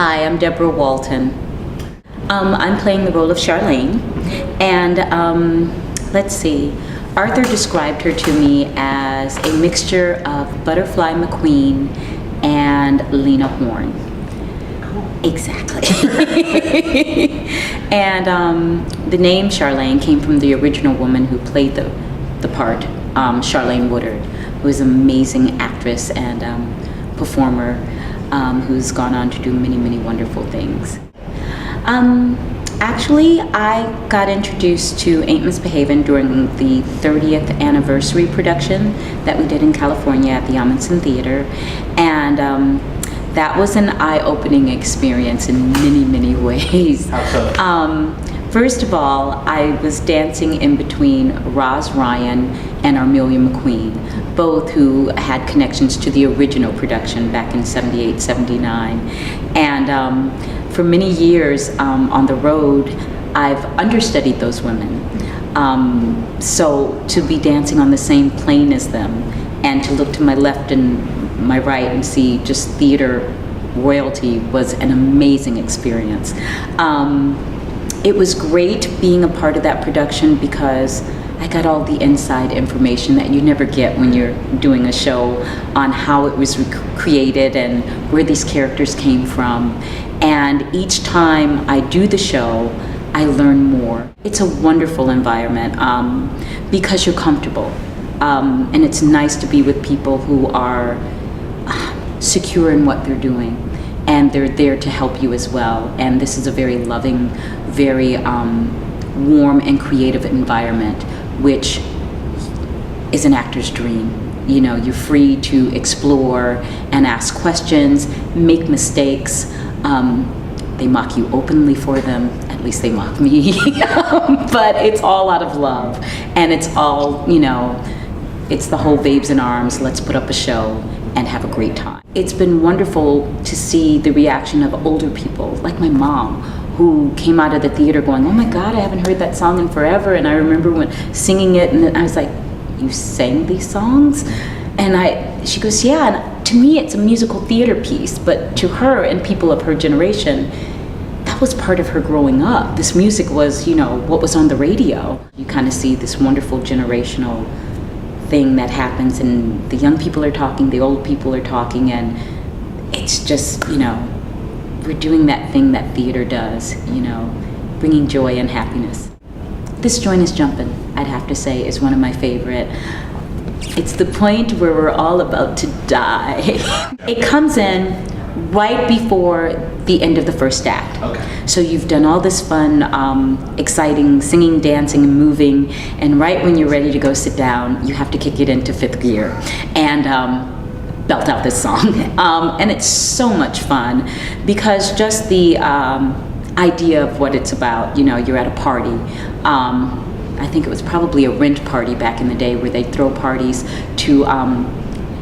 Hi, I'm Debra Walton. I'm playing the role of Charlene, and let's see, Arthur described her to me as a mixture of Butterfly McQueen and Lena Horne. Exactly. And the name Charlene came from the original woman who played the part, Charlene Woodard, who is an amazing actress and performer who's gone on to do many, many wonderful things. Actually, I got introduced to Ain't Misbehavin' during the 30th anniversary production that we did in California at the Amundsen Theater, and that was an eye-opening experience in many, many ways. How so? First of all, I was dancing in between Roz Ryan and Armelia McQueen, both who had connections to the original production back in 78, 79. And for many years on the road, I've understudied those women. So to be dancing on the same plane as them and to look to my left and my right and see just theater royalty was an amazing experience. It was great being a part of that production because I got all the inside information that you never get when you're doing a show on how it was created and where these characters came from. And each time I do the show, I learn more. It's a wonderful environment because you're comfortable. And it's nice to be with people who are secure in what they're doing. And they're there to help you as well. And this is a very loving, very warm and creative environment, which is an actor's dream. You know, you're free to explore and ask questions, make mistakes. They mock you openly for them, at least they mock me. But it's all out of love. And it's all, you know, it's the whole babes in arms, let's put up a show and have a great time. It's been wonderful to see the reaction of older people, like my mom, who came out of the theater going, oh my God, I haven't heard that song in forever. And I remember when singing it, and I was like, you sang these songs? And she goes, yeah, and to me it's a musical theater piece, but to her and people of her generation, that was part of her growing up. This music was, you know, what was on the radio. You kind of see this wonderful generational thing that happens, and the young people are talking, the old people are talking, and it's just, you know, we're doing that thing that theater does, you know, bringing joy and happiness. This joint is Jumpin', I'd have to say, is one of my favorite. It's the point where we're all about to die. It comes in right before the end of the first act. Okay. So you've done all this fun, exciting singing, dancing, and moving, and right when you're ready to go sit down, you have to kick it into fifth gear and belt out this song. And it's so much fun because just the idea of what it's about, you know, you're at a party. I think it was probably a rent party back in the day where they throw parties to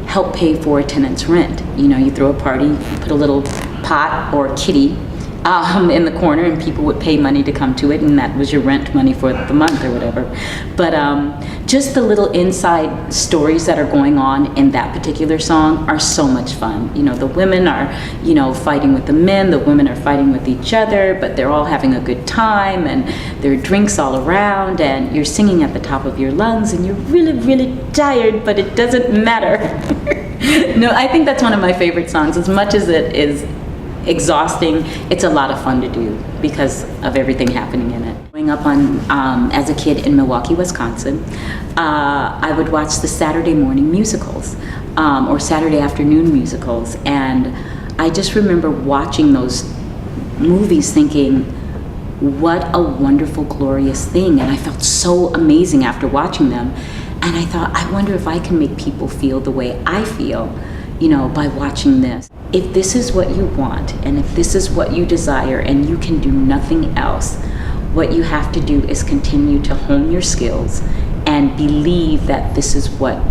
help pay for a tenant's rent. You know, you throw a party, put a little pot or kitty in the corner, and people would pay money to come to it, and that was your rent money for the month or whatever. But just the little inside stories that are going on in that particular song are so much fun. You know, the women are, you know, fighting with the men, the women are fighting with each other, but they're all having a good time, and there are drinks all around, and you're singing at the top of your lungs, and you're really, really tired, but it doesn't matter. No, I think that's one of my favorite songs. As much as it is exhausting, it's a lot of fun to do because of everything happening in it. Growing up as a kid in Milwaukee, Wisconsin, I would watch the Saturday morning musicals or Saturday afternoon musicals, and I just remember watching those movies thinking, what a wonderful, glorious thing, and I felt so amazing after watching them. And I thought, I wonder if I can make people feel the way I feel, you know, by watching this. If this is what you want, and if this is what you desire, and you can do nothing else, what you have to do is continue to hone your skills and believe that this is what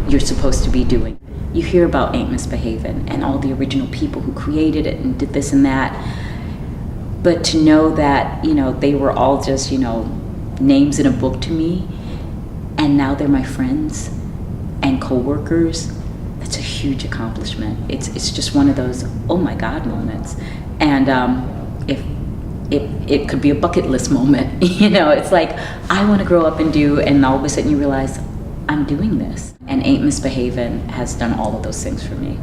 you're supposed to be doing. You hear about Ain't Misbehavin' and all the original people who created it and did this and that, but to know that, you know, they were all just, you know, names in a book to me, and now they're my friends and co-workers, that's a huge accomplishment. It's just one of those oh my God moments. And if it could be a bucket list moment, you know, it's like I want to grow up and do, and all of a sudden you realize I'm doing this. And Ain't Misbehavin' has done all of those things for me.